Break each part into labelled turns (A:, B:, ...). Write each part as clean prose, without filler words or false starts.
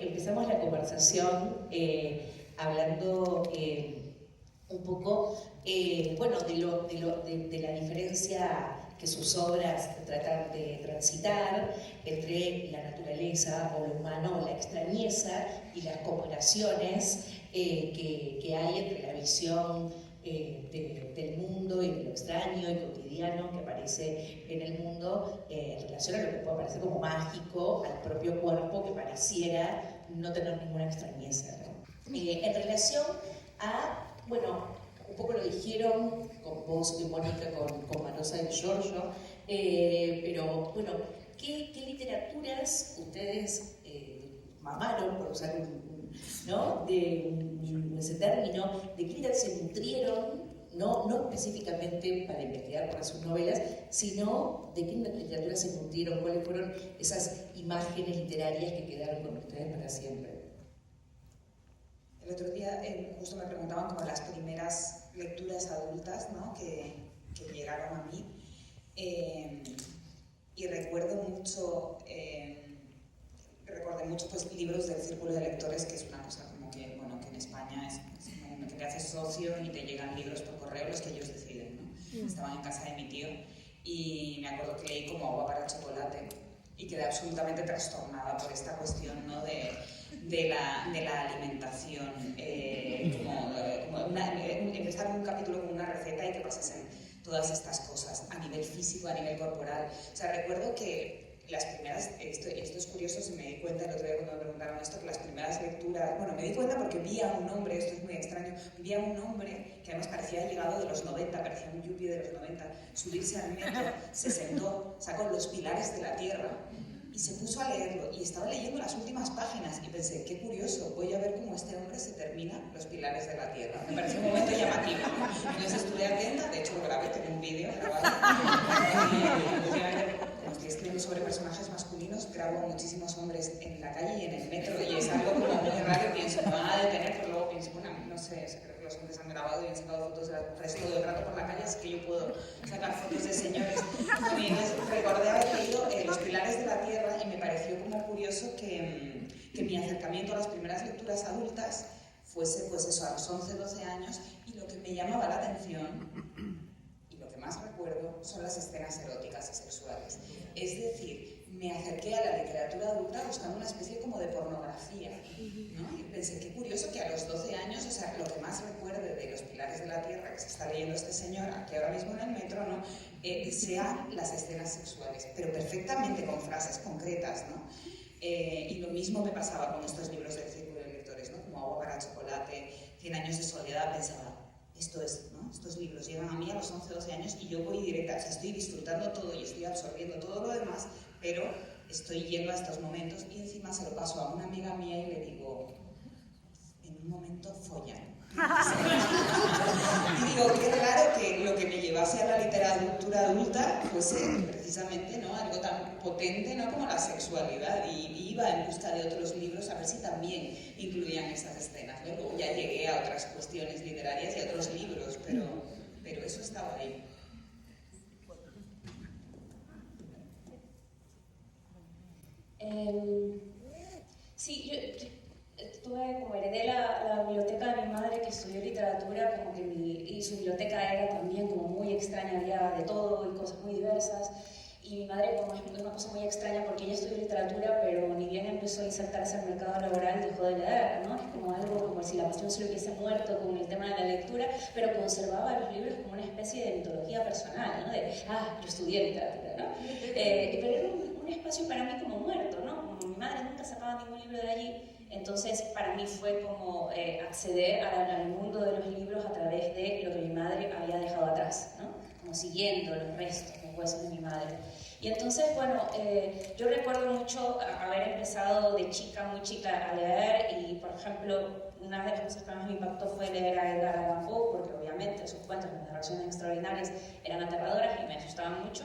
A: empezamos la conversación hablando un poco de la diferencia que sus obras tratan de transitar entre la naturaleza o lo humano, la extrañeza y las comparaciones que hay entre la visión del mundo y de lo extraño y cotidiano que aparece en el mundo en relación a lo que puede parecer como mágico al propio cuerpo que pareciera no tener ninguna extrañeza, ¿no? En relación a, bueno, un poco lo dijeron con vos y Mónica, con Marosa y Giorgio, pero bueno, ¿qué literaturas ustedes mamaron, por usar ese término, de qué literatura se nutrieron, no específicamente para investigar para sus novelas, sino de qué literatura se nutrieron, cuáles fueron esas imágenes literarias que quedaron con ustedes para siempre?
B: El otro día justo me preguntaban como las primeras lecturas adultas, ¿no? que llegaron a mí, y recordé mucho pues, libros del círculo de lectores, que es una cosa como que, bueno, que en España que te haces socio y te llegan libros por correo, los que ellos deciden, ¿no? Estaban en casa de mi tío y me acuerdo que leí como Agua para el chocolate y quedé absolutamente trastornada por esta cuestión, ¿no? de la alimentación, empezar un capítulo con una receta y que pasasen todas estas cosas a nivel físico, a nivel corporal. O sea, recuerdo que las primeras, esto es curioso, si me di cuenta el otro día cuando me preguntaron esto, que las primeras lecturas, bueno, me di cuenta porque vi a un hombre, esto es muy extraño, vi a un hombre que además parecía llegado de los 90, parecía un yuppie de los 90, subirse al metro, se sentó, sacó Los pilares de la tierra y se puso a leerlo, y estaba leyendo las últimas páginas y pensé, qué curioso, voy a ver cómo este hombre se termina Los pilares de la tierra. Me pareció un momento llamativo, ¿no? Entonces estuve atenta, de hecho lo grabé, tengo un vídeo grabado, como estoy escribiendo sobre personajes masculinos, grabo a muchísimos hombres en la calle y en el metro, y es algo como muy raro, pienso, me van a detener, pero luego pienso, bueno, no sé, creo que los hombres han grabado y han sacado fotos de las mujeres todo el rato por la calle, así que yo puedo sacar fotos de señores. Y entonces recordé haber leído Los pilares de la tierra y me pareció como curioso que mi acercamiento a las primeras lecturas adultas fuese pues eso, a los 11, 12 años, y lo que me llamaba la atención y lo que más recuerdo son las escenas eróticas y sexuales. Es decir, me acerqué a la literatura adulta buscando una especie como de pornografía, ¿no? Y pensé, qué curioso que a los 12 años, o sea, lo que más recuerde de Los pilares de la tierra que se está leyendo este señor aquí ahora mismo en el metro, ¿no? Sean las escenas sexuales, pero perfectamente con frases concretas, ¿no? Y lo mismo me pasaba con estos libros del círculo de lectores, ¿no? Como Agua para el chocolate, 100 años de soledad, pensaba, esto es, ¿no? Estos libros llegan a mí a los 11, 12 años y yo voy directa, o sea, estoy disfrutando todo y estoy absorbiendo todo lo demás, pero estoy yendo a estos momentos y encima se lo paso a una amiga mía y le digo, en un momento follan. Y digo, qué raro que lo que me llevase a la literatura adulta fuese precisamente, ¿no? Algo tan potente, ¿no? Como la sexualidad, y iba en busca de otros libros a ver si también incluían esas escenas, ¿no? Luego ya llegué a otras cuestiones literarias y a otros libros, pero eso estaba ahí.
C: Sí, yo como heredé la biblioteca de mi madre, que estudió literatura, como que y su biblioteca era también como muy extraña, había de todo y cosas muy diversas. Y mi madre, como es una cosa muy extraña, porque ella estudió literatura, pero ni bien empezó a insertarse al mercado laboral, dejó de leer, ¿no? Es como algo como si la pasión se le hubiese muerto con el tema de la lectura, pero conservaba los libros como una especie de mitología personal, ¿no? Yo estudié literatura, ¿no? Pero era un espacio para mí como muerto, ¿no? Como mi madre nunca sacaba ningún libro de allí, entonces para mí fue como acceder al mundo de los libros a través de lo que mi madre había dejado atrás, ¿no? Como siguiendo los restos, los huesos de mi madre. Y entonces, bueno, yo recuerdo mucho haber empezado de chica, muy chica, a leer, y por ejemplo, una de las cosas que más me impactó fue leer a Edgar Allan Poe, porque obviamente sus cuentos, las narraciones extraordinarias, eran aterradoras y me asustaban mucho,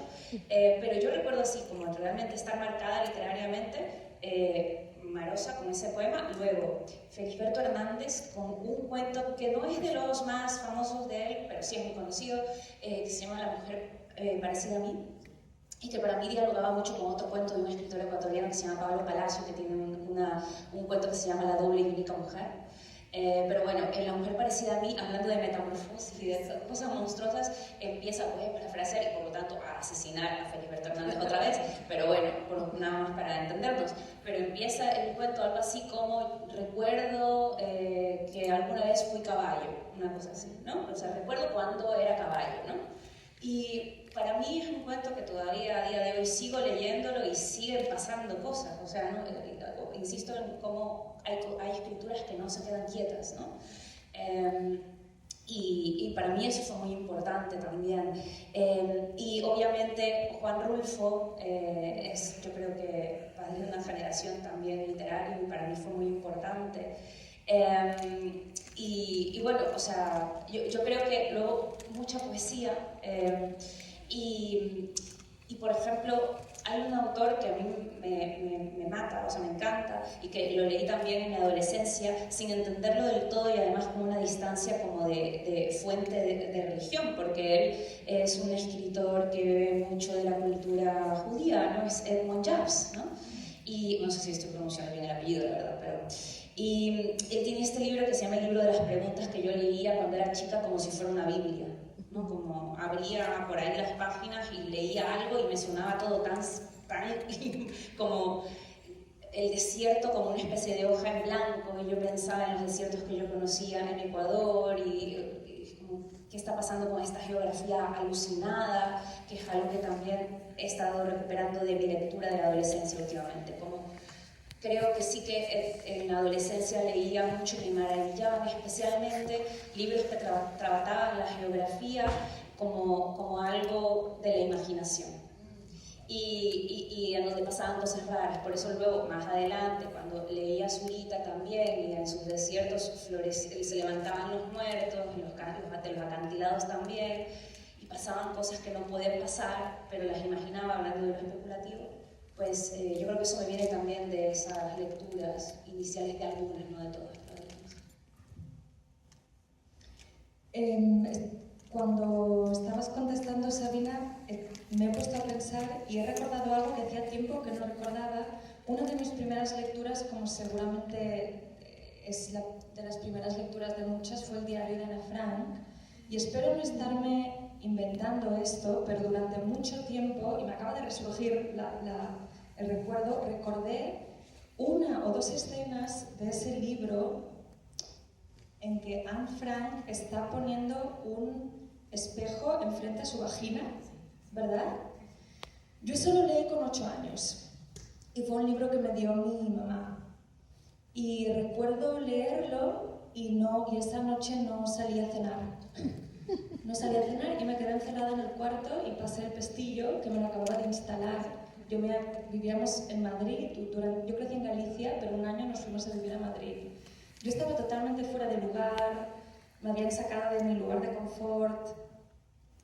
C: pero yo recuerdo así, como realmente estar marcada literariamente, Marosa con ese poema, luego Felisberto Hernández con un cuento que no es de los más famosos de él, pero sí es muy conocido, que se llama La mujer parecida a mí, y que para mí dialogaba mucho con otro cuento de un escritor ecuatoriano que se llama Pablo Palacio, que tiene un cuento que se llama La doble y única mujer. Pero bueno, en La mujer parecida a mí, hablando de metamorfosis y de cosas monstruosas, empieza, voy a parafrasear y por lo tanto a asesinar a Feliberto Hernández otra vez, pero bueno, nada más para entendernos. Pero empieza el cuento algo así como: recuerdo que alguna vez fui caballo, una cosa así, ¿no? O sea, recuerdo cuando era caballo, ¿no? Y para mí es un cuento que todavía a día de hoy sigo leyéndolo y siguen pasando cosas, o sea, ¿no? Insisto en cómo hay escrituras que no se quedan quietas, ¿no? Y para mí eso fue muy importante también. Y obviamente Juan Rulfo es, yo creo que padre de una generación también literaria y para mí fue muy importante. Y bueno, o sea, yo creo que luego mucha poesía y por ejemplo, hay un autor que a mí me mata, o sea, me encanta, y que lo leí también en mi adolescencia, sin entenderlo del todo y además con una distancia como de fuente de religión, porque él es un escritor que bebe mucho de la cultura judía, ¿no? Es Edmond Jabs, ¿no? Y no sé si estoy pronunciando bien el apellido, la verdad, pero... Y él tiene este libro que se llama El libro de las preguntas, que yo leía cuando era chica como si fuera una Biblia, ¿no? Como abría por ahí las páginas y leía algo y me sonaba todo tan como el desierto, como una especie de hoja en blanco, y yo pensaba en los desiertos que yo conocía en Ecuador y como, qué está pasando con esta geografía alucinada, que es algo que también he estado recuperando de mi lectura de la adolescencia últimamente. Como creo que sí que en la adolescencia leía mucho y me maravillaban especialmente libros que trataban la geografía como algo de la imaginación. Y en donde pasaban cosas raras. Por eso luego, más adelante, cuando leía a Zurita también, y en sus desiertos se levantaban los muertos, en los acantilados también, y pasaban cosas que no podían pasar, pero las imaginaba hablando de lo especulativo. Pues yo creo que eso me viene también de esas lecturas iniciales, de algunas, no de todas.
D: Cuando estabas contestando, Sabina, me he puesto a pensar y he recordado algo que hacía tiempo que no recordaba. Una de mis primeras lecturas, como seguramente es de las primeras lecturas de muchas, fue el diario de Ana Frank. Y espero no estarme inventando esto, pero durante mucho tiempo, y me acaba de resurgir el recuerdo, recordé una o dos escenas de ese libro en que Anne Frank está poniendo un espejo enfrente a su vagina, ¿verdad? Yo eso lo leí con 8 años y fue un libro que me dio mi mamá. Y recuerdo leerlo y esa noche no salí a cenar. No salí a cenar y me quedé encerrada en el cuarto y pasé el pestillo, que me lo acababa de instalar. Vivíamos en Madrid, yo crecí en Galicia, pero un año nos fuimos a vivir a Madrid. Yo estaba totalmente fuera de lugar, me habían sacado de mi lugar de confort.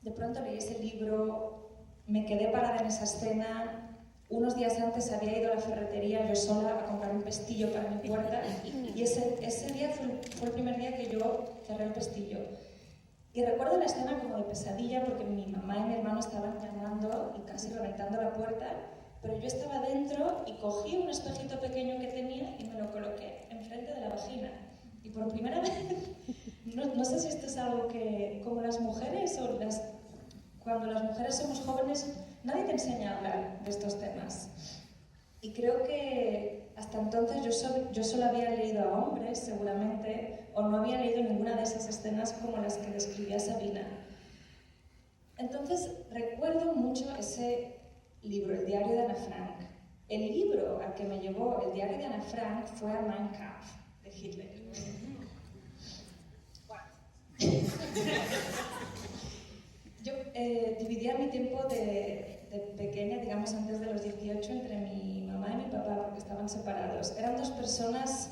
D: De pronto leí ese libro, me quedé parada en esa escena. Unos días antes había ido a la ferretería yo sola a comprar un pestillo para mi puerta y ese día fue el primer día que yo cerré el pestillo. Y recuerdo la escena como de pesadilla porque mi mamá y mi hermano estaban llamando y casi reventando la puerta, pero yo estaba dentro y cogí un espejito pequeño que tenía y me lo coloqué enfrente de la vagina. Y por primera vez, no sé si esto es algo que, como las mujeres, cuando las mujeres somos jóvenes, nadie te enseña a hablar de estos temas. Y creo que hasta entonces yo solo había leído a hombres, seguramente, o no había leído ninguna de esas escenas como las que describía Sabina. Entonces recuerdo mucho ese libro, el diario de Ana Frank. El libro al que me llevó el diario de Ana Frank fue a Mein Kampf, de Hitler. Yo dividía mi tiempo de pequeña, digamos antes de los 18, entre mi mamá y mi papá, porque estaban separados. Eran dos personas,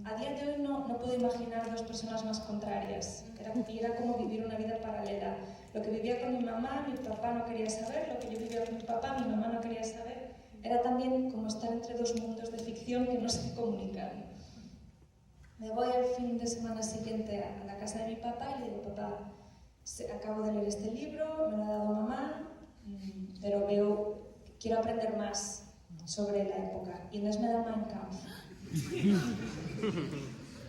D: a día de hoy no puedo imaginar dos personas más contrarias. Era como vivir una vida paralela. Lo que vivía con mi mamá, mi papá no quería saber, lo que yo vivía con mi papá, mi mamá no quería saber. Era también como estar entre dos mundos de ficción que no se comunican. Me voy al fin de semana siguiente a la casa de mi papá y le digo: papá, acabo de leer este libro, me lo ha dado mamá, pero veo quiero aprender más sobre la época. Y entonces me da Mein Kampf.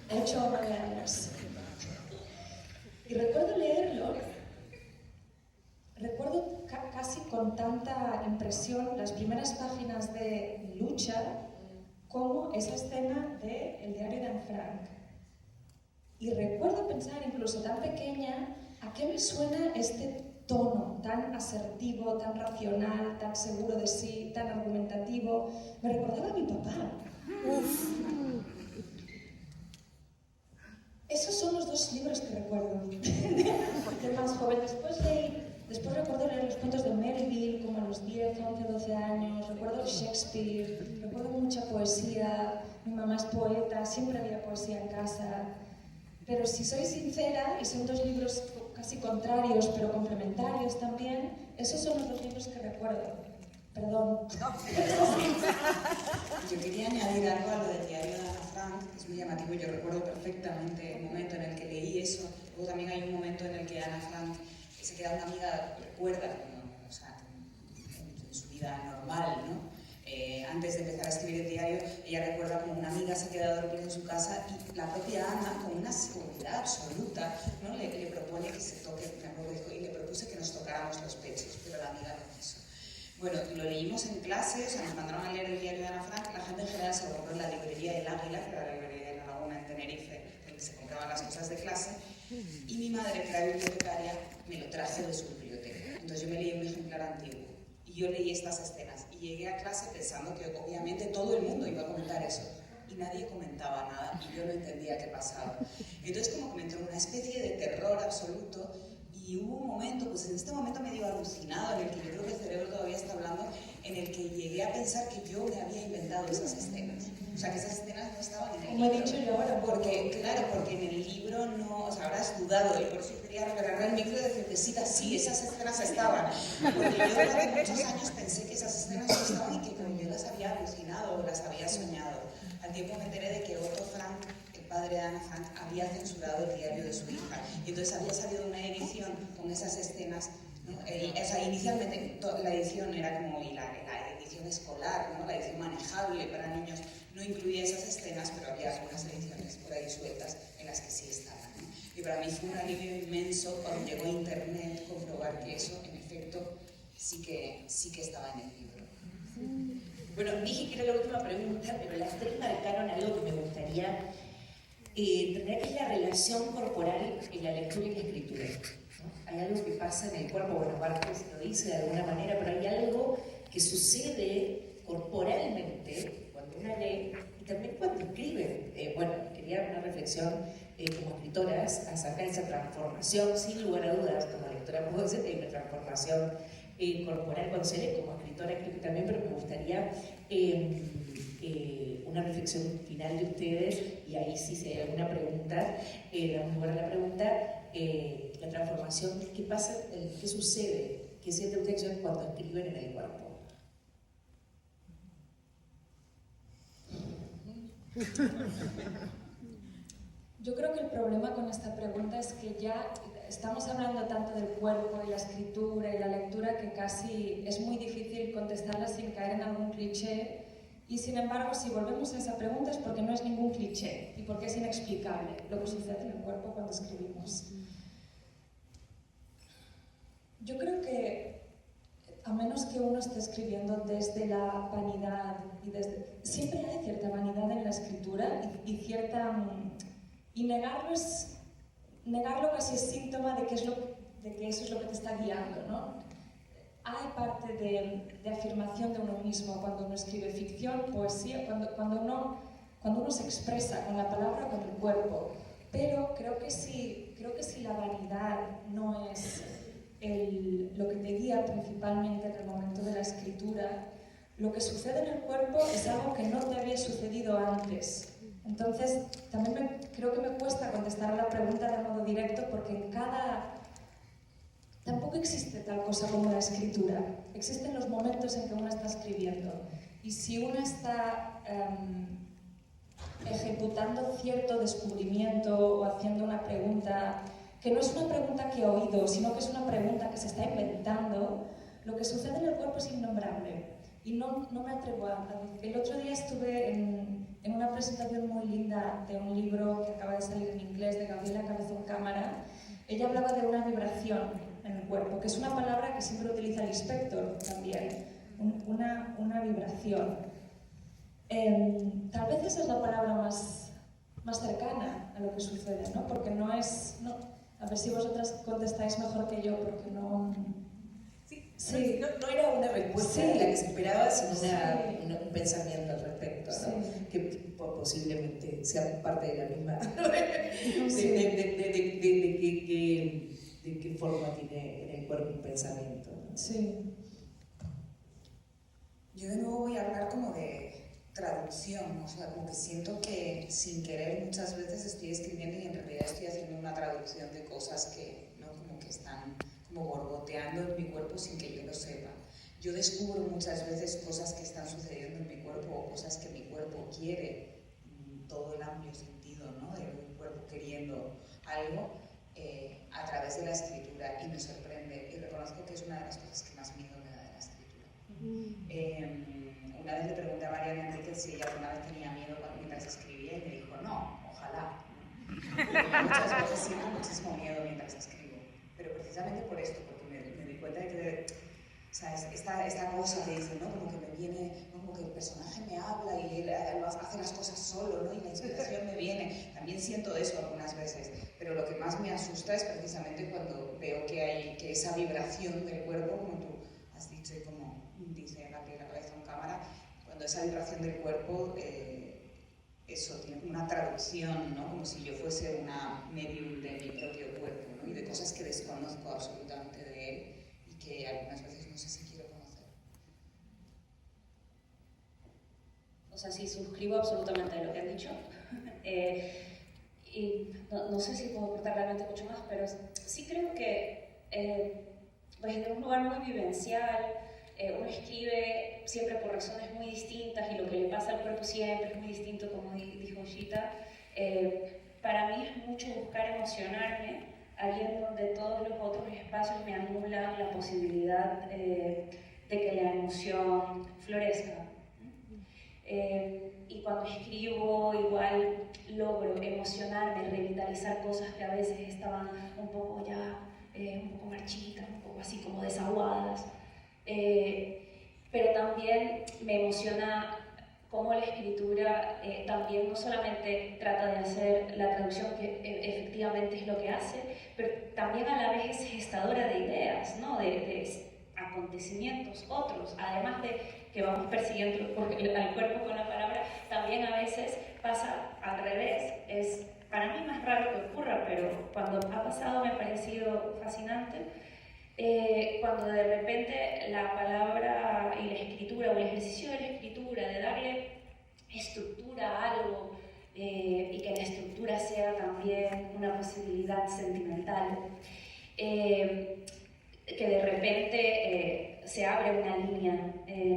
D: 8 o 9 años. Y recuerdo leerlo, recuerdo casi con tanta impresión las primeras páginas de Lucha como esa escena de El diario de Anne Frank. Y recuerdo pensar, incluso tan pequeña, ¿a qué me suena este tono tan asertivo, tan racional, tan seguro de sí, tan argumentativo? Me recordaba a mi papá. Esos son los 2 libros que recuerdo. De más joven. Después recuerdo leer los cuentos de Melville, como a los 10, 11, 12 años. Recuerdo Shakespeare, recuerdo mucha poesía. Mi mamá es poeta, siempre había poesía en casa. Pero si soy sincera, y son 2 libros casi contrarios, pero complementarios también, esos son los 2 libros que recuerdo. Perdón.
B: Yo quería añadir algo a lo del diario de Ana Frank, que es muy llamativo. Yo recuerdo perfectamente el momento en el que leí eso. Luego también hay un momento en el que Ana Frank se queda una amiga, recuerda, o sea, en su vida normal, ¿no? Antes de empezar a escribir el diario, ella recuerda como una amiga se queda dormida en su casa y la propia Ana, con una seguridad absoluta, ¿no? le propone que se toque, me acuerdo, y le propuse que nos tocáramos los pechos, pero la amiga no quiso. Bueno, lo leímos en clase, o sea, nos mandaron a leer el diario de Ana Frank. La gente en general se compró en la librería El Águila, que era la librería de la Laguna en Tenerife, donde se compraban las cosas de clase, y mi madre, que era bibliotecaria, me lo trajo de su biblioteca. Entonces yo me leí un ejemplar antiguo y yo leí estas escenas y llegué a clase pensando que obviamente todo el mundo iba a comentar eso y nadie comentaba nada y yo no entendía qué pasaba. Entonces como que me entró una especie de terror absoluto. Y hubo un momento, pues en este momento medio alucinado, en el que yo creo que el cerebro todavía está hablando, en el que llegué a pensar que yo me había inventado esas escenas. O sea, que esas escenas no estaban en el libro.
D: Como he dicho yo ahora.
B: Porque, claro, porque en el libro no, o sea, habrás dudado, y por eso quería regalar el micro y decirte, sí, esas escenas estaban. Porque yo durante muchos años pensé que esas escenas no estaban y que como yo las había alucinado o las había soñado. Al tiempo me enteré de que Otto Frank, padre de Ana Frank, había censurado el diario de su hija y entonces había salido una edición con esas escenas, ¿no? O sea, inicialmente la edición era como la edición escolar, ¿no? La edición manejable para niños no incluía esas escenas, pero había algunas ediciones por ahí sueltas en las que sí estaban, ¿no? Y para mí fue un alivio inmenso cuando llegó a internet comprobar que eso en efecto sí que estaba en el libro.
A: Bueno, dije que era la última pregunta, pero las 3 marcaron algo que me gustaría tendrá que es la relación corporal en la lectura y la escritura, ¿no? Hay algo que pasa en el cuerpo, bueno, Barthes lo dice de alguna manera, pero hay algo que sucede corporalmente cuando uno lee y también cuando escribe. Bueno, quería una reflexión como escritoras acerca de esa transformación, sin lugar a dudas, como lectora puedo decir que hay una transformación corporal cuando se lee, como escritora creo que también, pero me gustaría una reflexión final de ustedes, y ahí sí si hay alguna pregunta, damos lugar a la pregunta, la transformación, ¿qué pasa, qué sucede, qué sienten ustedes cuando escriben en el cuerpo?
D: Yo creo que el problema con esta pregunta es que ya estamos hablando tanto del cuerpo y la escritura y la lectura que casi es muy difícil contestarla sin caer en algún cliché. Y sin embargo, si volvemos a esa pregunta es porque no es ningún cliché y porque es inexplicable lo que sucede en el cuerpo cuando escribimos. Yo creo que, a menos que uno esté escribiendo desde la vanidad, siempre hay cierta vanidad en la escritura y cierta... Y negarlo casi es síntoma de que eso es lo que te está guiando, ¿no? Hay parte de afirmación de uno mismo cuando uno escribe ficción, poesía, cuando uno se expresa con la palabra o con el cuerpo. Pero creo que si la vanidad no es lo que te guía principalmente en el momento de la escritura, lo que sucede en el cuerpo es algo que no te había sucedido antes. Entonces, también creo que me cuesta contestar a la pregunta de modo directo porque tampoco existe tal cosa como la escritura. Existen los momentos en que uno está escribiendo. Y si uno está ejecutando cierto descubrimiento o haciendo una pregunta, que no es una pregunta que he oído, sino que es una pregunta que se está inventando, lo que sucede en el cuerpo es innombrable. y no me atrevo a decir. El otro día estuve en una presentación muy linda de un libro que acaba de salir en inglés de Gabriela Cabezón Cámara. Ella hablaba de una vibración en el cuerpo, que es una palabra que siempre utiliza el inspector también, una vibración. Tal vez esa es la palabra más cercana a lo que sucede, ¿no? Porque no es... No, a ver si vosotras contestáis mejor que yo, porque no...
A: Sí. No era una respuesta la que se esperaba, sino un pensamiento al respecto, ¿no?
D: Sí.
A: Que posiblemente sea parte de la misma.
D: Sí.
A: De qué forma tiene en el cuerpo un pensamiento, ¿no?
D: Sí.
B: Yo de nuevo voy a hablar como de traducción, o sea, como que siento que sin querer muchas veces estoy escribiendo y en realidad estoy haciendo una traducción de cosas que, ¿no? Como que están como borboteando en mi cuerpo sin que yo lo sepa. Yo descubro muchas veces cosas que están sucediendo en mi cuerpo o cosas que mi cuerpo quiere, todo el amplio sentido, ¿no? De un cuerpo queriendo algo a través de la escritura y me sorprende y reconozco que es una de las cosas que más miedo me da de la escritura. Una vez le pregunté a Mariana Enríquez si ella alguna vez tenía miedo mientras escribía y me dijo, no, ojalá. Muchas veces siento muchísimo miedo mientras escribo, pero precisamente por esto, porque me di cuenta de que, o sea, esta cosa que dice, ¿no? Como que me viene, ¿no? Como que el personaje me habla y él hace las cosas solo, ¿no? Y la inspiración me viene. También siento eso algunas veces, pero lo que más me asusta es precisamente cuando veo que esa vibración del cuerpo, como tú has dicho y como dice Gabriela Cabezón Cámara, cuando esa vibración del cuerpo, eso tiene una traducción, ¿no? Como si yo fuese una medium de mi propio cuerpo, ¿no? Y de cosas que desconozco absolutamente de él y que algunas veces no sé si quiero conocer.
C: O sea, sí, suscribo absolutamente a lo que han dicho. Y no sé si puedo aportar realmente mucho más, pero sí creo que desde un lugar muy vivencial, uno escribe siempre por razones muy distintas y lo que le pasa al cuerpo siempre es muy distinto, como dijo Gita. Para mí es mucho buscar emocionarme allí en donde todos los otros espacios me anulan la posibilidad de que la emoción florezca. Y cuando escribo igual logro emocionarme, revitalizar cosas que a veces estaban un poco ya, un poco marchitas, un poco así como desaguadas. Pero también me emociona cómo la escritura también no solamente trata de hacer la traducción, que efectivamente es lo que hace, pero también a la vez es gestadora de ideas, ¿no? de acontecimientos otros, además de que vamos persiguiendo al cuerpo con la palabra, también a veces pasa al revés. Es para mí más raro que ocurra, pero cuando ha pasado me ha parecido fascinante. Cuando de repente la palabra y la escritura, o el ejercicio de la escritura, de darle estructura a algo, y que la estructura sea también una posibilidad sentimental, que de repente se abre una línea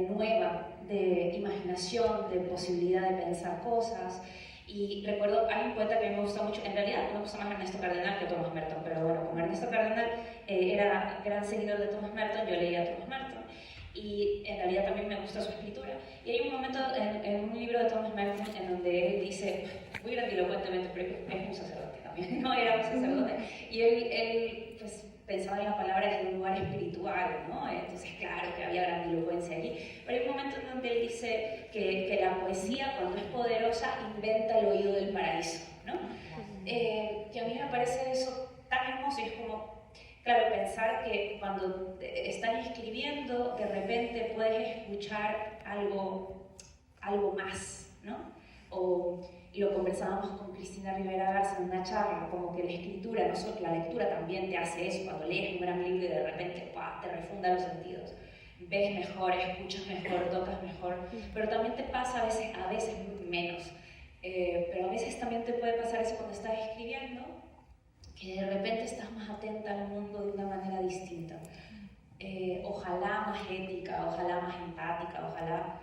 C: nueva de imaginación, de posibilidad de pensar cosas. Y recuerdo, hay un poeta que me gusta mucho, en realidad me gusta más Ernesto Cardenal que Thomas Merton, pero bueno, como Ernesto Cardenal era gran seguidor de Thomas Merton, yo leía a Thomas Merton, y en realidad también me gusta su escritura. Y hay un momento en un libro de Thomas Merton en donde él dice, muy grandilocuentemente, pero es un sacerdote también, no era un sacerdote, y él pues, pensaba en la palabra desde un lugar espiritual, ¿no? Entonces, claro que había grandilocuencia allí. Pero hay un momento en donde él dice que la poesía, cuando es poderosa, inventa el oído del paraíso, ¿no? Que a mí me parece eso tan hermoso y es como, claro, pensar que cuando están escribiendo, de repente puedes escuchar algo más, ¿no? Y lo conversábamos con Cristina Rivera Garza en una charla, como que la escritura, no solo la lectura también te hace eso, cuando lees un gran libro y de repente ¡pah!, te refunda los sentidos. Ves mejor, escuchas mejor, tocas mejor, pero también te pasa a veces menos. Pero a veces también te puede pasar eso cuando estás escribiendo, que de repente estás más atenta al mundo de una manera distinta. Ojalá más ética, ojalá más empática, ojalá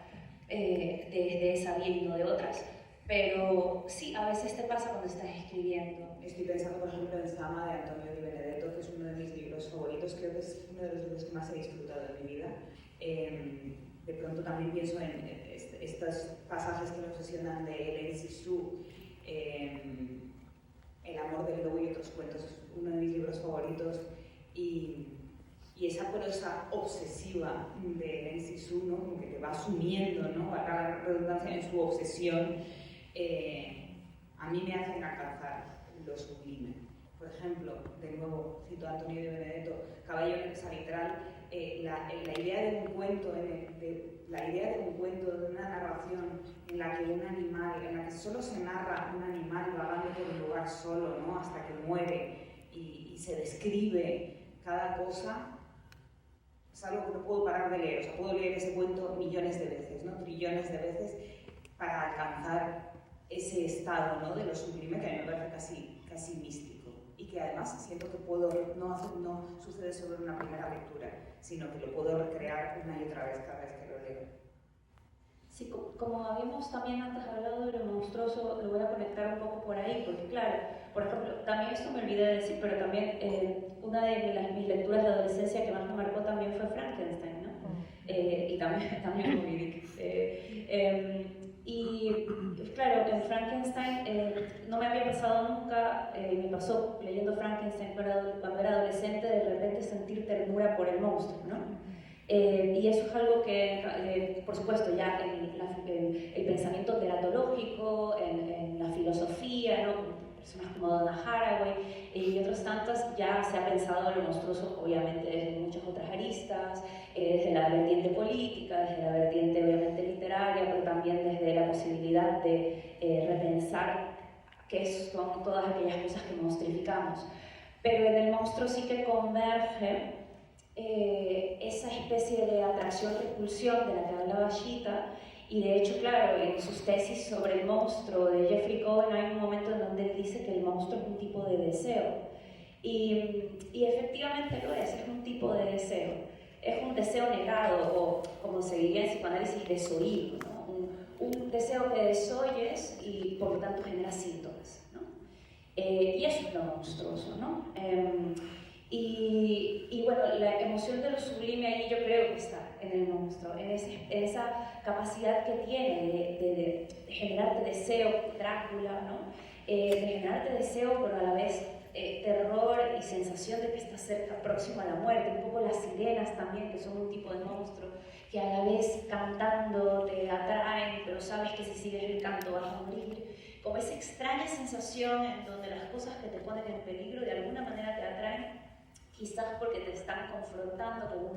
C: desde esa vía y no de otras. Pero sí, a veces te pasa cuando estás escribiendo.
B: Estoy pensando, por ejemplo, en Sama de Antonio Di Benedetto, que es uno de mis libros favoritos, creo que es uno de los libros que más he disfrutado en mi vida. de pronto también pienso en estos pasajes que me obsesionan de Hélène Cixous, El amor del lobo y otros cuentos, es uno de mis libros favoritos, y esa prosa obsesiva de Hélène Cixous, ¿no? Como que te va sumiendo, ¿no? A la redundancia en su obsesión, a mí me hacen alcanzar lo sublime. Por ejemplo, de nuevo, cito a Antonio de Benedetto, Caballo Salitral, la idea de un cuento, de una narración en la que un animal, en la que solo se narra un animal vagando por un lugar solo, ¿no? Hasta que muere y se describe cada cosa, es algo que no puedo parar de leer. O sea, puedo leer ese cuento millones de veces, ¿no? Trillones de veces, para alcanzar ese estado, ¿no? De lo sublime, que a mí me parece casi místico, y que además siento que no sucede solo en una primera lectura, sino que lo puedo recrear una y otra vez cada vez que lo leo.
C: Sí, como habíamos también antes hablado de lo monstruoso, lo voy a conectar un poco por ahí, porque claro, por ejemplo, también esto me olvidé de decir, pero también una de mis lecturas de adolescencia que más me marcó también fue Frankenstein, ¿no? Y también Moby Dick. Y claro, en Frankenstein no me había pasado nunca, me pasó leyendo Frankenstein cuando era adolescente, de repente sentir ternura por el monstruo, ¿no? Y eso es algo que, por supuesto, ya en el pensamiento teratológico, en la filosofía, ¿no? Personas como Donna Haraway y otras tantas, ya se ha pensado lo monstruoso, obviamente, desde muchas otras aristas, desde la vertiente política, desde la vertiente, obviamente, literaria, pero también desde la posibilidad de repensar qué son todas aquellas cosas que monstrificamos. Pero en el monstruo sí que converge esa especie de atracción-repulsión de la que hablaba Gita, y de hecho, claro, en sus tesis sobre el monstruo de Jeffrey Cohen hay un momento en donde él dice que el monstruo es un tipo de deseo, y efectivamente lo es un tipo de deseo, es un deseo negado, o como se diría en psicoanálisis, desoído, ¿no? Un deseo que desoyes y por lo tanto genera síntomas, ¿no? Y eso es lo monstruoso, ¿no? Y bueno, la emoción de lo sublime ahí yo creo que está en el monstruo, en esa capacidad que tiene de generarte deseo, Drácula, ¿no? De generarte deseo, pero a la vez terror y sensación de que estás cerca, próximo a la muerte. Un poco las sirenas también, que son un tipo de monstruo, que a la vez cantando te atraen, pero sabes que si sigues el canto vas a morir. Como esa extraña sensación en donde las cosas que te ponen en peligro de alguna manera te atraen, quizás porque te están confrontando con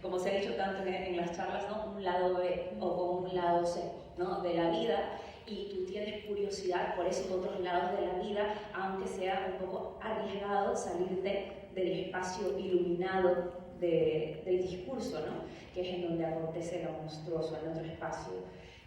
C: como se ha dicho tanto en las charlas, ¿no? Un lado B o con un lado C, ¿no? De la vida, y tú tienes curiosidad por esos otros lados de la vida, aunque sea un poco arriesgado salirte del espacio iluminado del discurso, ¿no? Que es en donde acontece lo monstruoso, en otro espacio.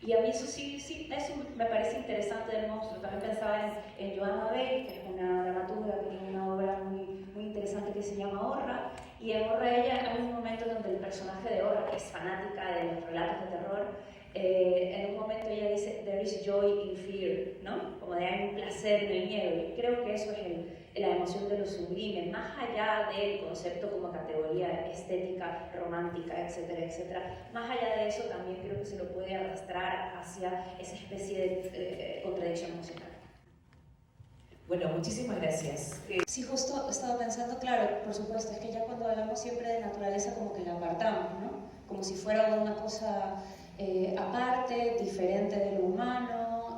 C: Y a mí eso sí, eso me parece interesante del monstruo. También pensaba en Joanna Bay, que es una dramaturga que tiene una obra muy interesante que se llama Orra, y en Orra ella hay un momento donde el personaje de Orra, que es fanática de los relatos de terror, en un momento ella dice, there is joy in fear, ¿no? Como de hay un placer en el miedo, y creo que eso es la emoción de lo sublime, más allá del concepto como categoría estética, romántica, etcétera, etcétera. Más allá de eso también creo que se lo puede arrastrar hacia esa especie de contradicción emocional.
A: Bueno, muchísimas gracias.
D: Sí, justo estaba pensando, claro, por supuesto, es que ya cuando hablamos siempre de naturaleza como que la apartamos, ¿no? Como si fuera una cosa aparte, diferente de lo humano,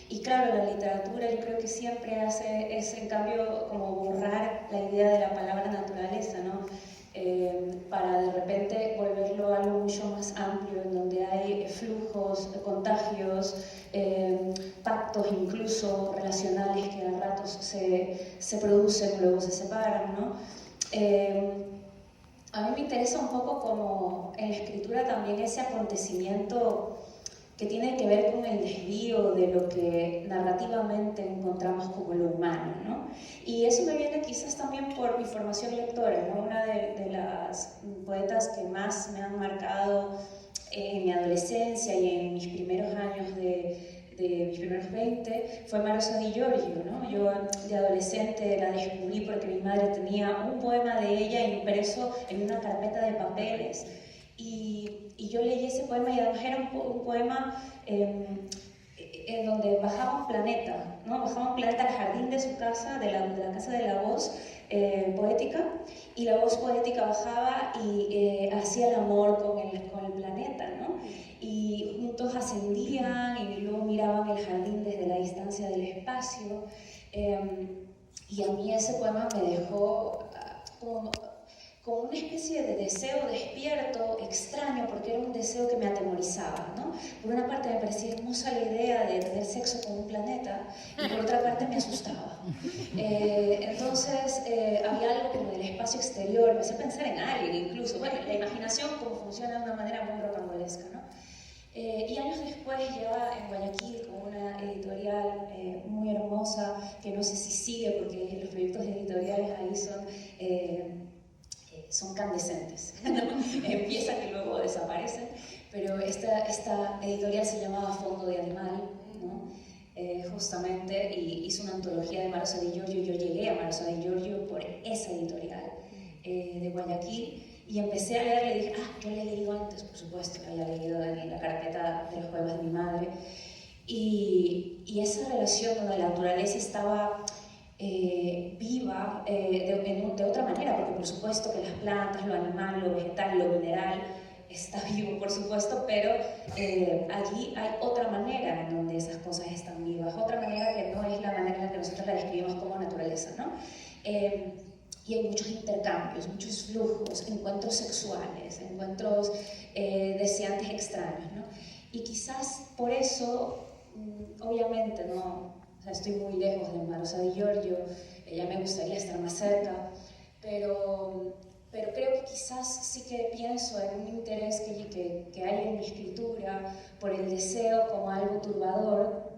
D: y claro, la literatura yo creo que siempre hace ese, en cambio, como borrar la idea de la palabra naturaleza, ¿no? Para de repente volverlo algo mucho más amplio, en donde hay flujos, contagios, pactos incluso relacionales que a ratos se producen, luego se separan, ¿no? A mí me interesa un poco como en la escritura también ese acontecimiento que tiene que ver con el desvío de lo que narrativamente encontramos como lo humano, ¿no? Y eso me viene quizás también por mi formación lectora, ¿no? Una de las poetas que más me han marcado en mi adolescencia y en mis primeros años de mis primeros 20 fue Marosa Di Giorgio, ¿no? Yo de adolescente la descubrí porque mi madre tenía un poema de ella impreso en una carpeta de papeles,
C: Y yo leí ese poema y además era un poema en donde bajaba un planeta, ¿no? Bajaba un planeta al jardín de su casa, de la casa de la voz poética, y la voz poética bajaba y hacía el amor con el planeta, ¿no? Y juntos ascendían y luego miraban el jardín desde la distancia del espacio. Y a mí ese poema me dejó como una especie de deseo despierto, extraño, porque era un deseo que me atemorizaba, ¿no? Por una parte me parecía hermosa la idea de tener sexo con un planeta, y por otra parte me asustaba. Entonces había algo como del espacio exterior, empecé a pensar en Alien incluso, bueno, la imaginación como funciona de una manera muy rocambolesca, ¿no? Y años después, ya en Guayaquil, con una editorial muy hermosa, que no sé si sigue porque los proyectos editoriales ahí son candescentes, ¿no? Empiezan y luego desaparecen, pero esta editorial se llamaba Fondo de Animal, ¿no? Justamente, y hizo una antología de Marosa Di Giorgio. Yo llegué a Marosa Di Giorgio por esa editorial de Guayaquil, y empecé a leer, le dije, yo le he leído antes, por supuesto, lo había leído en la carpeta de los poemas de mi madre, y esa relación donde la naturaleza estaba viva de otra manera, porque por supuesto que las plantas, lo animal, lo vegetal, lo mineral está vivo, por supuesto, pero allí hay otra manera en donde esas cosas están vivas, otra manera que no es la manera en la que nosotros la describimos como naturaleza, ¿no? Y hay muchos intercambios, muchos flujos, encuentros sexuales, encuentros deseantes extraños, ¿no? Y quizás por eso, obviamente, ¿no? O sea, estoy muy lejos de Marosa Di Giorgio, ya me gustaría estar más cerca, pero creo que quizás sí que pienso en un interés que hay en mi escritura por el deseo como algo turbador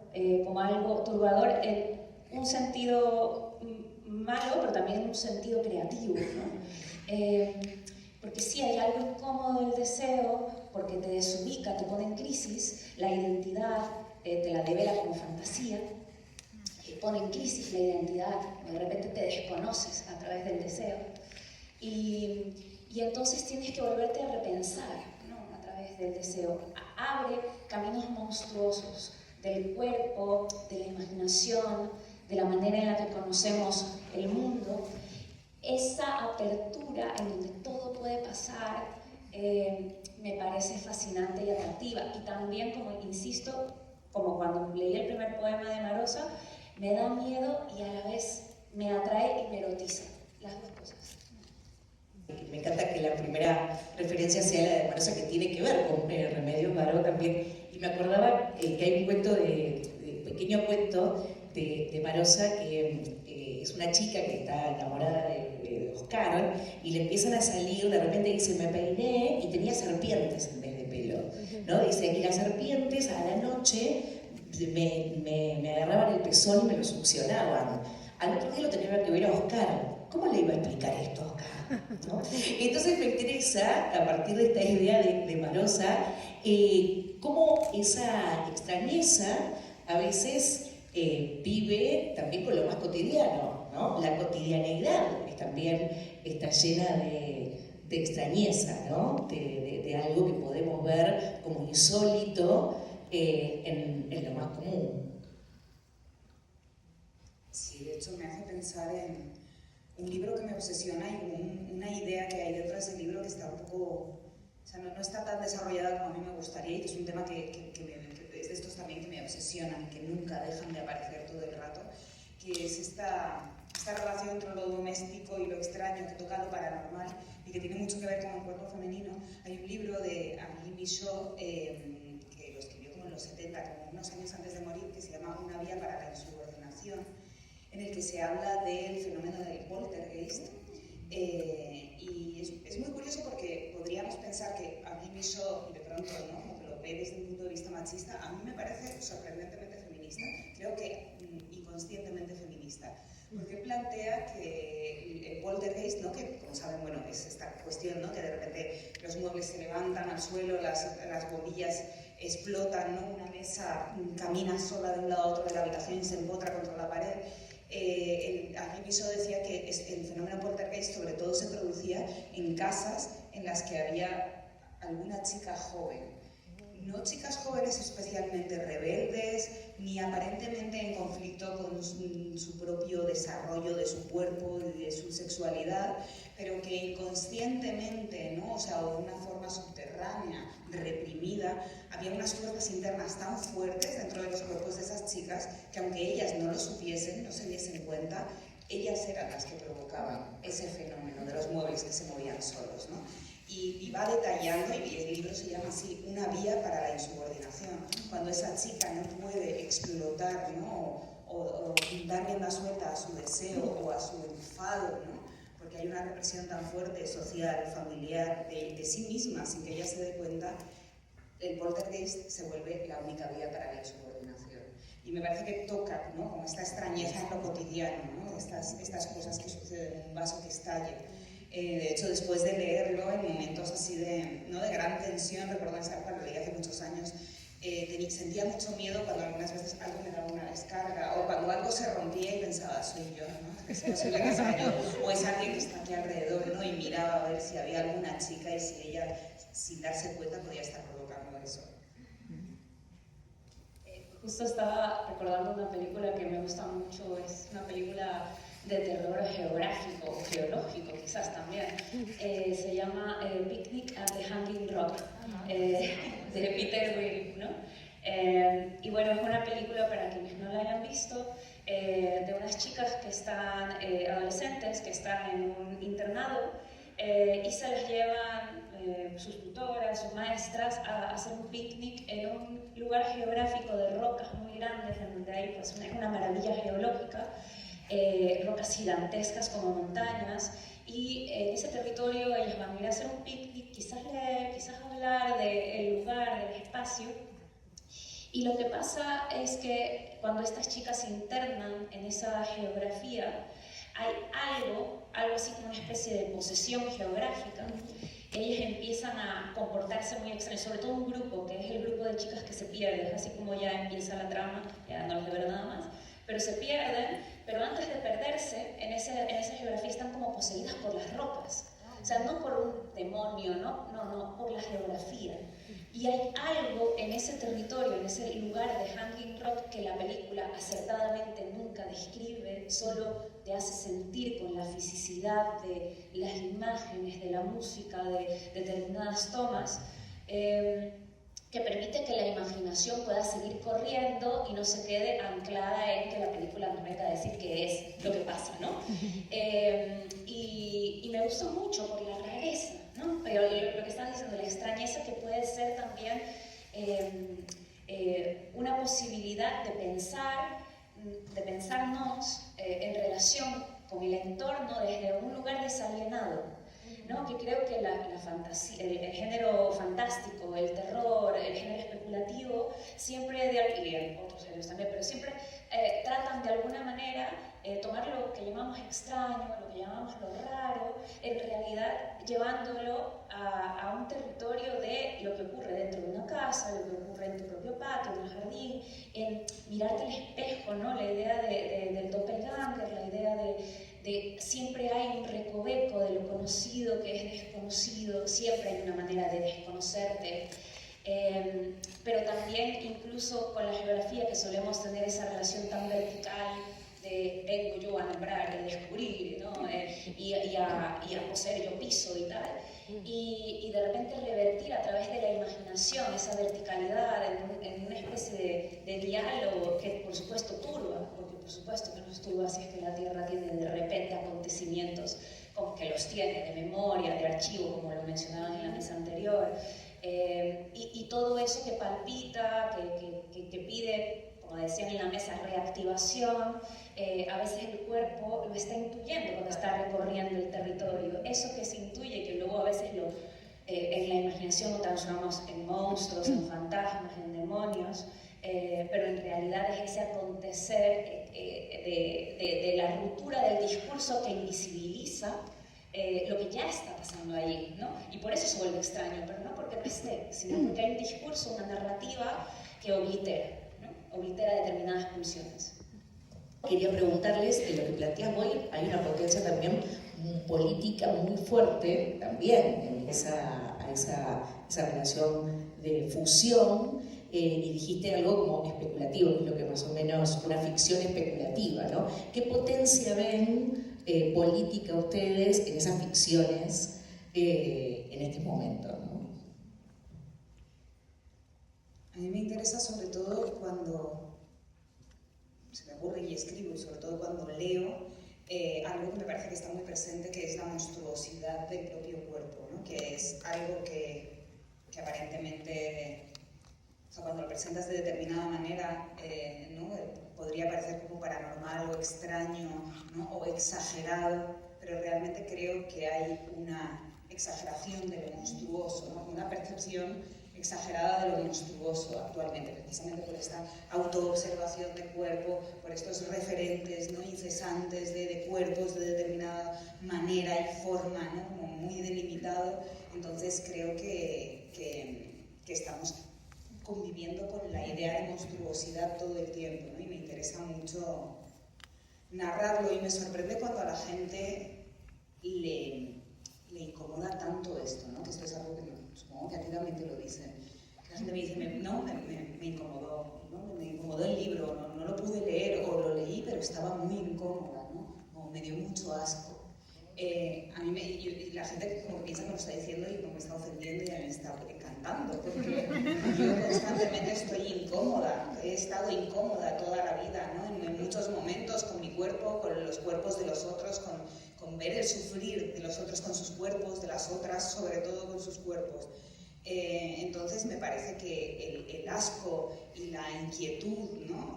C: en un sentido malo, pero también en un sentido creativo, ¿no? Porque sí hay algo incómodo del deseo, porque te desubica, te pone en crisis la identidad, te la devela como fantasía, pone en crisis la identidad, de repente te desconoces a través del deseo, y entonces tienes que volverte a repensar, ¿no? A través del deseo. Abre caminos monstruosos del cuerpo, de la imaginación, de la manera en la que conocemos el mundo. Esa apertura en donde todo puede pasar me parece fascinante y atractiva. Y también, como insisto, como cuando leí el primer poema de Marosa, me da miedo y a la vez me atrae y me erotiza, las dos cosas.
A: Me encanta que la primera referencia sea la de Marosa, que tiene que ver con Remedios Varo también. Y me acordaba que hay un cuento pequeño cuento de Marosa, que es una chica que está enamorada de Oscar, y le empiezan a salir, de repente dice, me peiné y tenía serpientes en vez de pelo, ¿no? Dice, y las serpientes a la noche me agarraban el pezón y me lo succionaban. Al otro día lo tenía que ver a Oscar. ¿Cómo le iba a explicar esto a Oscar? ¿No? Entonces me interesa, a partir de esta idea de Marosa, cómo esa extrañeza a veces vive también con lo más cotidiano, ¿no? La cotidianeidad también está llena de extrañeza, ¿no? De algo que podemos ver como insólito en lo más común.
B: Sí, de hecho me hace pensar en un libro que me obsesiona y como una idea que hay detrás del libro que está un poco, o sea, no está tan desarrollada como a mí me gustaría, y que es un tema que es de estos también que me obsesionan y que nunca dejan de aparecer todo el rato, que es esta relación entre lo doméstico y lo extraño, que toca lo paranormal y que tiene mucho que ver con el cuerpo femenino. Hay un libro de Henri Michaud que lo escribió como en los 70, como unos años antes de morir, que se llama Una vía para la insubordinación, en el que se habla del fenómeno del poltergeist. Y es muy curioso porque podríamos pensar que Henri Michaud, de pronto, ¿no? Como que lo ve desde un punto de vista machista, a mí me parece sorprendentemente feminista, creo que inconscientemente feminista, porque plantea que el poltergeist, ¿no? Que como saben, bueno, es esta cuestión, ¿no? Que de repente los muebles se levantan al suelo, las bombillas explotan, ¿no? Una mesa camina sola de un lado a otro de la habitación y se empotra contra la pared. Henri Michaud decía que el fenómeno poltergeist sobre todo se producía en casas en las que había alguna chica joven. No chicas jóvenes especialmente rebeldes, ni aparentemente en conflicto con su propio desarrollo de su cuerpo y de su sexualidad, pero que inconscientemente, ¿no? O sea, de una forma subterránea, reprimida, había unas fuerzas internas tan fuertes dentro de los cuerpos de esas chicas que aunque ellas no lo supiesen, no se diesen cuenta, ellas eran las que provocaban ese fenómeno de los muebles que se movían solos, ¿no? Y va detallando, y el libro se llama así, una vía para la insubordinación. Cuando esa chica no puede explotar, ¿no? o dar rienda suelta a su deseo o a su enfado, ¿no? Porque hay una represión tan fuerte, social, familiar, de sí misma, sin que ella se dé cuenta, el poltergeist se vuelve la única vía para la insubordinación. Y me parece que toca, ¿no? Como esta extrañeza en lo cotidiano, ¿no? Estas cosas que suceden en un vaso que estalle. De hecho, después de leerlo, en momentos así ¿no? de gran tensión, recuerdo cuando lo leí hace muchos años, sentía mucho miedo cuando algunas veces algo me daba una descarga, o cuando algo se rompía y pensaba, soy yo, ¿no? Es posible que sea yo, o es alguien que está aquí alrededor, ¿no? Y miraba a ver si había alguna chica y si ella, sin darse cuenta, podía estar provocando eso.
C: Justo estaba recordando una película que me gusta mucho, es una película de terror geográfico, geológico quizás también. Se llama Picnic at the Hanging Rock, de Peter Weir, ¿no? Y bueno, es una película, para quienes no la hayan visto, de unas chicas que están, adolescentes, que están en un internado y se les llevan sus tutoras, sus maestras a hacer un picnic en un lugar geográfico de rocas muy grandes, en donde hay pues, una maravilla geológica, rocas gigantescas como montañas, y en ese territorio ellos van a ir a hacer un picnic, quizás leer, quizás hablar del lugar, del espacio. Y lo que pasa es que cuando estas chicas se internan en esa geografía, hay algo así como una especie de posesión geográfica. Ellas empiezan a comportarse muy extraño, sobre todo un grupo, que es el grupo de chicas que se pierden, así como ya empieza la trama, ya no les debo nada más, pero se pierden, pero antes de perderse, en esa geografía están como poseídas por las rocas. O sea, no por un demonio, no, por la geografía. Y hay algo en ese territorio, en ese lugar de Hanging Rock que la película acertadamente nunca describe, solo te hace sentir con la fisicidad de las imágenes, de la música, de determinadas tomas, que permite que la imaginación pueda seguir corriendo y no se quede anclada en que la película nos venga a decir qué es lo que pasa, ¿no? Y me gustó mucho por la rareza, ¿no? Pero lo que están diciendo, la extrañeza que puede ser también una posibilidad de pensarnos en relación con el entorno desde un lugar desalienado, ¿no? Que creo que la fantasía, el género fantástico, el terror, el género especulativo, siempre, y otros géneros también, pero siempre tratan de alguna manera tomar lo que llamamos extraño, lo que llamamos lo raro, en realidad llevándolo a un territorio de lo que ocurre dentro de una casa, lo que ocurre en tu propio patio, en el jardín, en mirarte al espejo, ¿no? La idea del doppelganger, la idea de siempre hay un recoveco de lo conocido que es desconocido, siempre hay una manera de desconocerte, pero también incluso con la geografía, que solemos tener esa relación tan vertical de vengo yo a nombrar, a descubrir, ¿no? y a poseer, yo piso y tal, y de repente revertir a través de la imaginación esa verticalidad en una especie de diálogo que por supuesto turba, porque por supuesto que no es turba si es que la Tierra tiene de repente acontecimientos como que los tiene de memoria, de archivo, como lo mencionaban en la mesa anterior, y todo eso que palpita, que pide, como decían en la mesa, reactivación, a veces el cuerpo lo está intuyendo cuando está recorriendo el territorio. Eso que se intuye, que luego a veces en la imaginación lo transformamos en monstruos, en fantasmas, en demonios, pero en realidad es ese acontecer de la ruptura del discurso que invisibiliza lo que ya está pasando ahí, ¿no? Y por eso se vuelve extraño, pero no porque no esté, sino porque hay un discurso, una narrativa que oblitera, ¿no? Oblitera determinadas pulsiones.
A: Quería preguntarles, en lo que plantean hoy, hay una potencia también política muy fuerte también a esa relación de fusión, y dijiste algo como especulativo, que es lo que más o menos, una ficción especulativa, ¿no? ¿Qué potencia ven política ustedes en esas ficciones en este momento, ¿no?
B: A mí me interesa sobre todo cuando se me ocurre y escribo, y sobre todo cuando leo, algo que me parece que está muy presente, que es la monstruosidad del propio cuerpo, ¿no? Que es algo que aparentemente, o sea, cuando lo presentas de determinada manera, ¿no? Podría parecer como paranormal o extraño, ¿no? O exagerado, pero realmente creo que hay una exageración de lo monstruoso, ¿no? Una percepción exagerada de lo monstruoso actualmente, precisamente por esta autoobservación del cuerpo, por estos referentes, ¿no? Incesantes de cuerpos de determinada manera y forma, ¿no? Como muy delimitado. Entonces creo que estamos conviviendo con la idea de monstruosidad todo el tiempo, ¿no? Y me interesa mucho narrarlo, y me sorprende cuando a la gente le incomoda tanto esto, ¿no? Que esto es algo que supongo que a ti también te lo dicen. Que la gente me dice, me incomodó, ¿no? Me incomodó el libro, no lo pude leer, o lo leí pero estaba muy incómoda, ¿no? O me dio mucho asco. A mí y la gente como que piensa que me lo está diciendo y como me está ofendiendo, y a mí me está encantando, porque yo constantemente estoy incómoda, he estado incómoda toda la vida, ¿no? En muchos momentos, con mi cuerpo, con los cuerpos de los otros, con ver el sufrir de los otros con sus cuerpos, de las otras sobre todo con sus cuerpos. Entonces me parece que el asco y la inquietud, ¿no?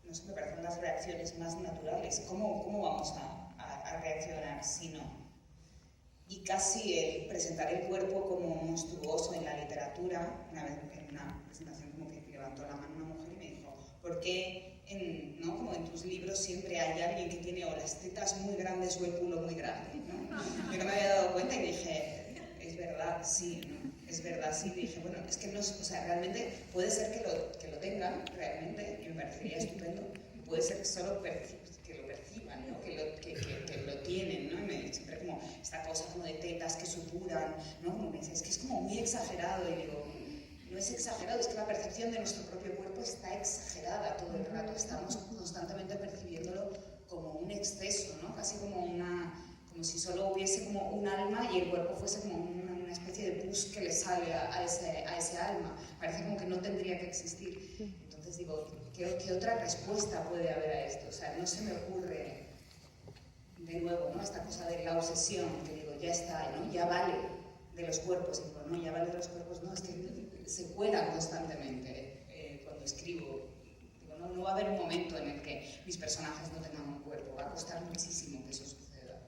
B: No sé, me parecen las reacciones más naturales. ¿Cómo vamos a reaccionar si no? Y casi el presentar el cuerpo como monstruoso en la literatura, una vez en una presentación como que levantó la mano una mujer y me dijo, ¿por qué ¿no? Como en tus libros siempre hay alguien que tiene o las tetas muy grandes o el culo muy grande, ¿no? Yo no me había dado cuenta y dije, es verdad, sí, ¿no? Es verdad, sí. Y dije, bueno, es que no, o sea, realmente puede ser que lo tengan, realmente, y me parecería estupendo, y puede ser que solo que lo perciban, ¿no? Que lo tienen, ¿no? Y me siempre como esta cosa como de tetas que supuran, ¿no? Como me dice, es que es como muy exagerado, y digo, no es exagerado, es que la percepción de nuestro propio cuerpo está exagerada todo el rato, estamos constantemente percibiéndolo como un exceso, ¿no? Casi como si solo hubiese como un alma y el cuerpo fuese como una especie de pus que le sale a ese alma. Parece como que no tendría que existir. Entonces digo, ¿qué otra respuesta puede haber a esto? O sea, no se me ocurre de nuevo, ¿no? Esta cosa de la obsesión, que digo, ya está, ¿no? Ya vale de los cuerpos, y digo, no, ya vale de los cuerpos, no, es que se cuelan constantemente cuando escribo. Digo, no va a haber un momento en el que mis personajes no tengan un cuerpo, va a costar muchísimo que eso suceda.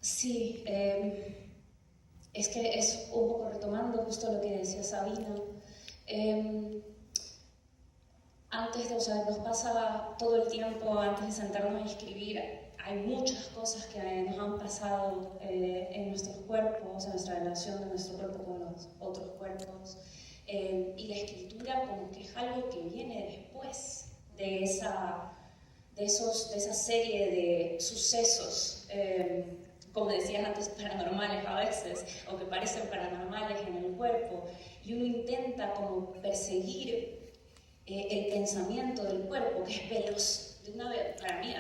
C: Sí, es que es un poco retomando justo lo que decía Sabina. O sea, nos pasa todo el tiempo antes de sentarnos a escribir, hay muchas cosas que nos han pasado en nuestros cuerpos, en nuestra relación de nuestro cuerpo con los otros cuerpos, y la escritura como que es algo que viene después de esa serie de sucesos, como decías antes, paranormales a veces, o que parecen paranormales en el cuerpo, y uno intenta como perseguir el pensamiento del cuerpo, que es veloz. Para mí,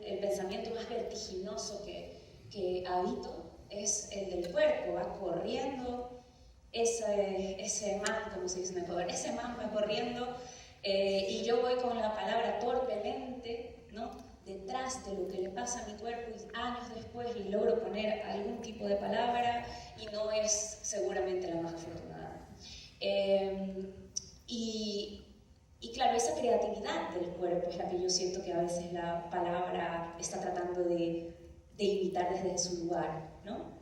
C: el pensamiento más vertiginoso que habito es el del cuerpo. Va corriendo ese man, como se dice en Ecuador, ese man va corriendo, y yo voy con la palabra torpemente, ¿no? Detrás de lo que le pasa a mi cuerpo, y años después le logro poner algún tipo de palabra, y no es seguramente la más afortunada. Y claro, esa creatividad del cuerpo es la que yo siento que a veces la palabra está tratando de imitar desde su lugar, ¿no?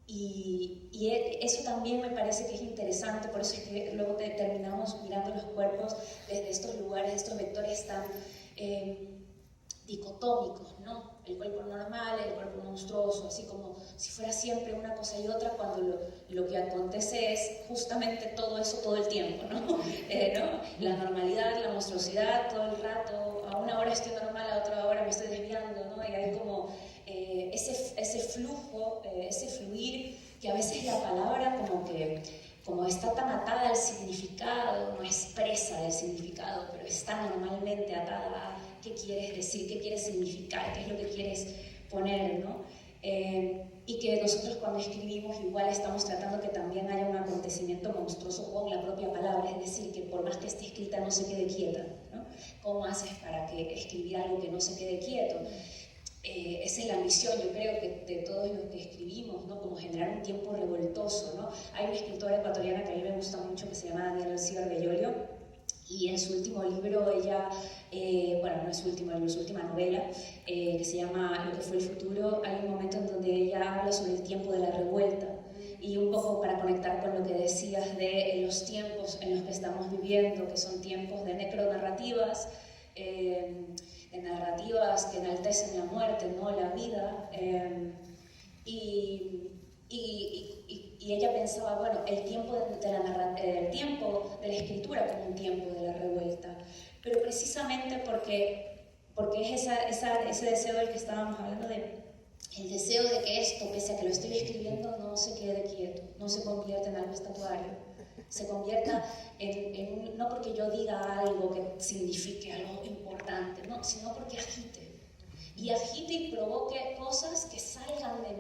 C: Y eso también me parece que es interesante, por eso es que luego terminamos mirando los cuerpos desde estos lugares, estos vectores tan dicotómicos, ¿no? El cuerpo normal, el cuerpo monstruoso, así como si fuera siempre una cosa y otra, cuando lo que acontece es justamente todo eso todo el tiempo, ¿no? La normalidad, la monstruosidad todo el rato, a una hora estoy normal, a otra hora me estoy desviando, ¿no? Y hay como ese flujo, ese fluir, que a veces la palabra como está tan atada al significado, no expresa el significado, pero está normalmente atada a qué quieres decir, qué quieres significar, qué es lo que quieres poner, ¿no? Y que nosotros cuando escribimos igual estamos tratando que también haya un acontecimiento monstruoso con la propia palabra, es decir, que por más que esté escrita no se quede quieta, ¿no? ¿Cómo haces para que escribir algo que no se quede quieto? Esa es la misión, yo creo, que de todos los que escribimos, ¿no? Como generar un tiempo revoltoso, ¿no? Hay una escritora ecuatoriana que a mí me gusta mucho que se llama Daniela Alcíbar Bellolio, y en su último libro ella, bueno, no es su último libro, su última novela, que se llama Lo que fue el futuro, hay un momento en donde ella habla sobre el tiempo de la revuelta, y un poco para conectar con lo que decías de los tiempos en los que estamos viviendo, que son tiempos de necronarrativas, de narrativas que enaltecen la muerte, ¿no? La vida, y ella pensaba, bueno, el tiempo el tiempo de la escritura como un tiempo de la revuelta, pero precisamente porque es ese deseo del que estábamos hablando, el deseo de que esto, pese a que lo estoy escribiendo, no se quede quieto, no se convierta en algo estatuario, se convierta no porque yo diga algo que signifique algo importante, ¿no? Sino porque agite y provoque cosas que salgan de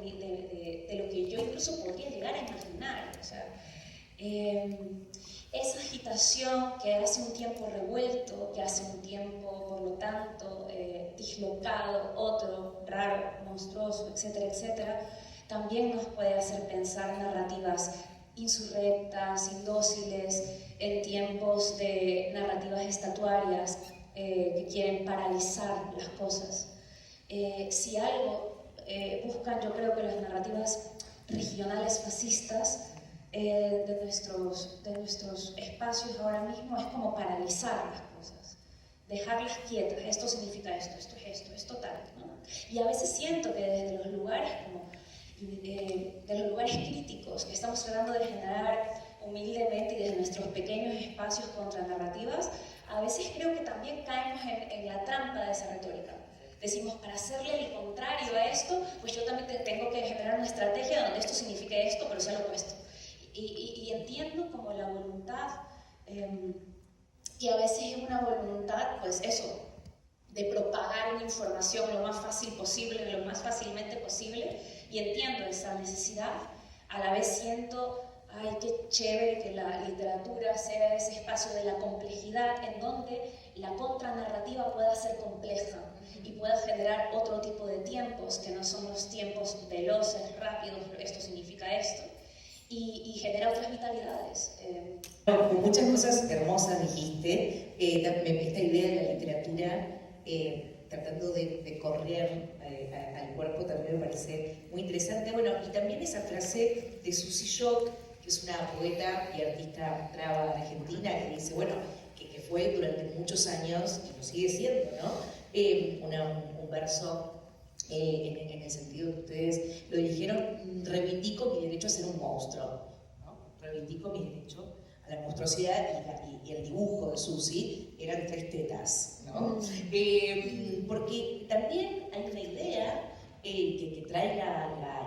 C: lo que yo incluso podría llegar a imaginar. O sea, esa agitación que hace un tiempo revuelto, que hace un tiempo, por lo tanto, dislocado, otro, raro, monstruoso, etcétera, etcétera, también nos puede hacer pensar narrativas insurrectas, indóciles, en tiempos de narrativas estatuarias que quieren paralizar las cosas. Si algo buscan, yo creo que las narrativas regionales fascistas de nuestros espacios ahora mismo es como paralizar las cosas, dejarlas quietas. Esto significa esto, esto es esto, esto tal, ¿no? Y a veces siento que desde los lugares de los lugares críticos que estamos tratando de generar humildemente y desde nuestros pequeños espacios contranarrativas, a veces creo que también caemos en la trampa de esa retórica. Decimos, para hacerle el contrario a esto, pues yo también tengo que generar una estrategia donde esto signifique esto, pero sea lo opuesto. Y entiendo como la voluntad, que a veces es una voluntad, pues eso, de propagar una información lo más fácil posible, lo más fácilmente posible, y entiendo esa necesidad. A la vez siento, ay, qué chévere que la literatura sea ese espacio de la complejidad en donde la contranarrativa pueda ser compleja y pueda generar otro tipo de tiempos que no son los tiempos veloces, rápidos, esto significa esto, y genera otras vitalidades.
A: Muchas cosas hermosas dijiste, esta idea de la literatura tratando de correr al cuerpo también me parece muy interesante. Bueno, y también esa frase de Susy Shock, que es una poeta y artista traba argentina, que dice, bueno, que fue durante muchos años, y lo sigue siendo, ¿no? Un verso en el sentido que ustedes lo dijeron, reivindico mi derecho a ser un monstruo, ¿no? Reivindico mi derecho a la monstruosidad, y el dibujo de Susy eran 3 tetas, ¿no? Porque también hay una idea que trae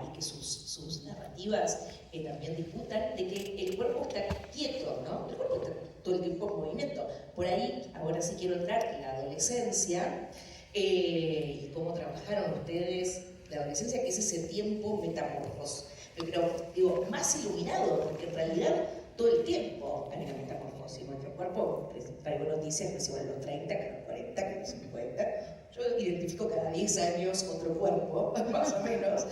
A: y que sus narrativas también disputan, de que el cuerpo está quieto, ¿no? El cuerpo está todo el tiempo en movimiento. Por ahí, ahora sí quiero entrar en la adolescencia, y cómo trabajaron ustedes la adolescencia, que es ese tiempo metamorfoso. Pero digo, más iluminado, porque en realidad todo el tiempo hay una metamorfosis. Nuestro cuerpo, traigo noticias que se van a los 30, que a los 40, que a los 50. Yo identifico cada 10 años otro cuerpo, más o menos.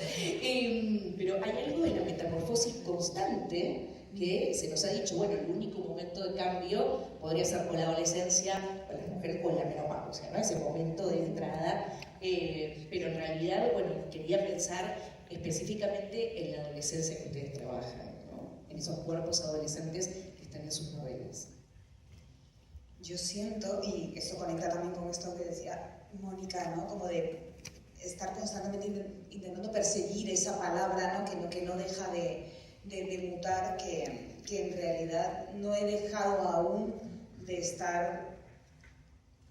A: Pero hay algo de la metamorfosis constante que se nos ha dicho, bueno, el único momento de cambio podría ser con la adolescencia, con las mujeres con la menopausia, ¿no? Ese momento de entrada. Pero en realidad, bueno, quería pensar específicamente en la adolescencia que ustedes trabajan, ¿no? En esos cuerpos adolescentes que están en sus novelas.
B: Yo siento, y eso conecta también con esto que decía Mónica, ¿no? Como de estar constantemente intentando perseguir esa palabra, ¿no? Que no deja de mutar, que en realidad no he dejado aún de estar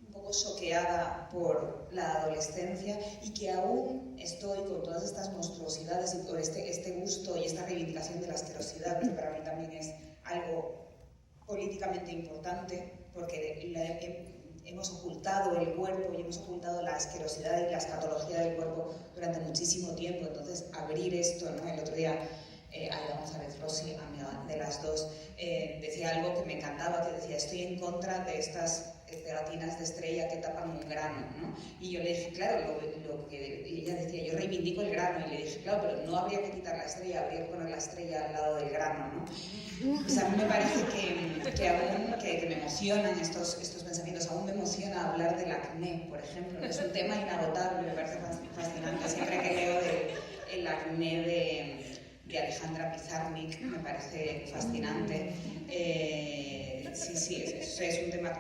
B: un poco choqueada por la adolescencia y que aún estoy con todas estas monstruosidades y por este gusto y esta reivindicación de la asquerosidad, que para mí también es algo políticamente importante, porque hemos ocultado el cuerpo y hemos ocultado la asquerosidad y la escatología del cuerpo durante muchísimo tiempo. Entonces, abrir esto, ¿no? El otro día, Aida González Rossi, amiga de las dos, decía algo que me encantaba, que decía: estoy en contra de estas pegatinas de estrella que tapan un grano, ¿no? Y yo le dije, claro, y ella decía, yo reivindico el grano, y le dije, claro, pero no habría que quitar la estrella, habría que poner la estrella al lado del grano, ¿no? Pues a mí me parece que aún que me emocionan estos pensamientos, aún me emociona hablar del acné, por ejemplo, es un tema inagotable, me parece fascinante, siempre que leo el acné de Alejandra Pizarnik, me parece fascinante. Sí, es un tema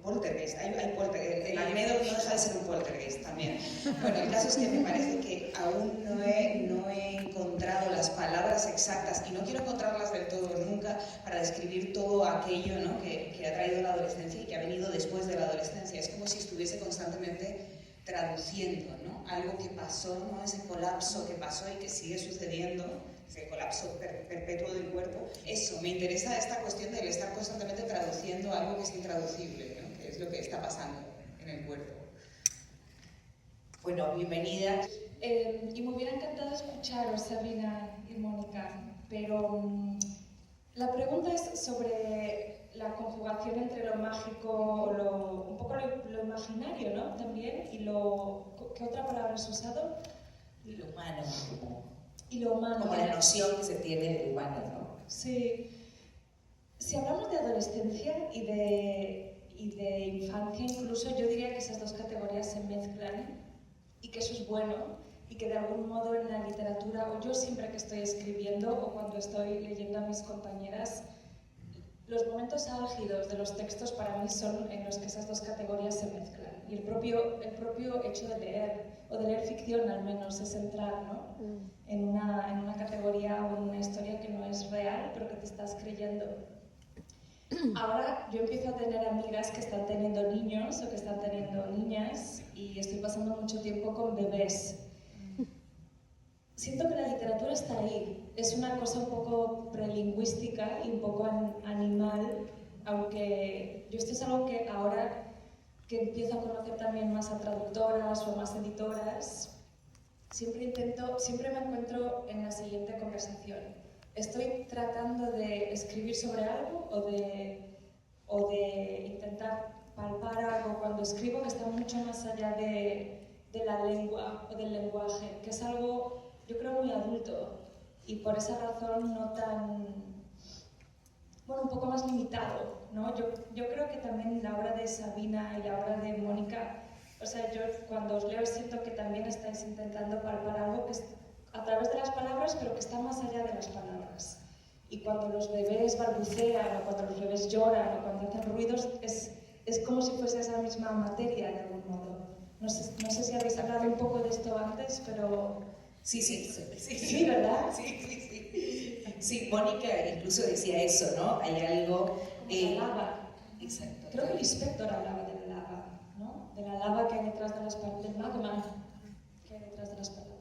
B: poltergeist. Hay poltergeist. El acné no deja de ser un poltergeist también. Bueno, el caso es que me parece que aún no he encontrado las palabras exactas, y no quiero encontrarlas del todo nunca, para describir todo aquello, ¿no? que ha traído la adolescencia y que ha venido después de la adolescencia. Es como si estuviese constantemente traduciendo, ¿no? Algo que pasó, ¿no? Ese colapso que pasó y que sigue sucediendo, ese colapso perpetuo del cuerpo. Eso, me interesa esta cuestión de estar constantemente traduciendo algo que es intraducible, ¿no? Que es lo que está pasando en el cuerpo.
A: Bueno, bienvenida.
D: Y me hubiera encantado escucharos, Sabina y Mónica, pero la pregunta es sobre la conjugación entre lo mágico, un poco lo imaginario, ¿no? También, y ¿qué otra palabra has usado?
A: Lo humano.
D: Y lo humano.
A: Como la noción que se tiene del humano, ¿no?
D: Sí. Si hablamos de adolescencia y de infancia, incluso, yo diría que esas dos categorías se mezclan y que eso es bueno, y que de algún modo en la literatura, o yo siempre que estoy escribiendo o cuando estoy leyendo a mis compañeras, los momentos álgidos de los textos para mí son en los que esas dos categorías se mezclan. Y el propio hecho de leer, o de leer ficción al menos, es entrar, ¿no? en una categoría o en una historia que no es real, pero que te estás creyendo. Ahora yo empiezo a tener amigas que están teniendo niños o que están teniendo niñas, y estoy pasando mucho tiempo con bebés. Siento que la literatura está ahí. Es una cosa un poco prelingüística y un poco animal, aunque esto es algo que ahora que empiezo a conocer también más a traductoras o más editoras, siempre me encuentro en la siguiente conversación. Estoy tratando de escribir sobre algo o de intentar palpar algo cuando escribo que está mucho más allá de la lengua o del lenguaje, que es algo, yo creo, muy adulto, y por esa razón no tan, bueno, un poco más limitado, ¿no? Yo creo que también la obra de Sabina y la obra de Mónica, o sea, yo cuando os leo siento que también estáis intentando palpar algo que es a través de las palabras, pero que está más allá de las palabras. Y cuando los bebés balbucean, o cuando los bebés lloran, o cuando hacen ruidos, es como si fuese esa misma materia de algún modo. No sé si habéis hablado un poco de esto antes, pero...
A: Sí,
D: ¿verdad?
A: Sí. Sí, Mónica incluso decía eso, ¿no? Hay algo...
D: La lava.
A: Exacto.
D: Creo que el inspector hablaba de la lava, ¿no? De la lava que hay detrás de las palabras, del magma que hay detrás de las palabras.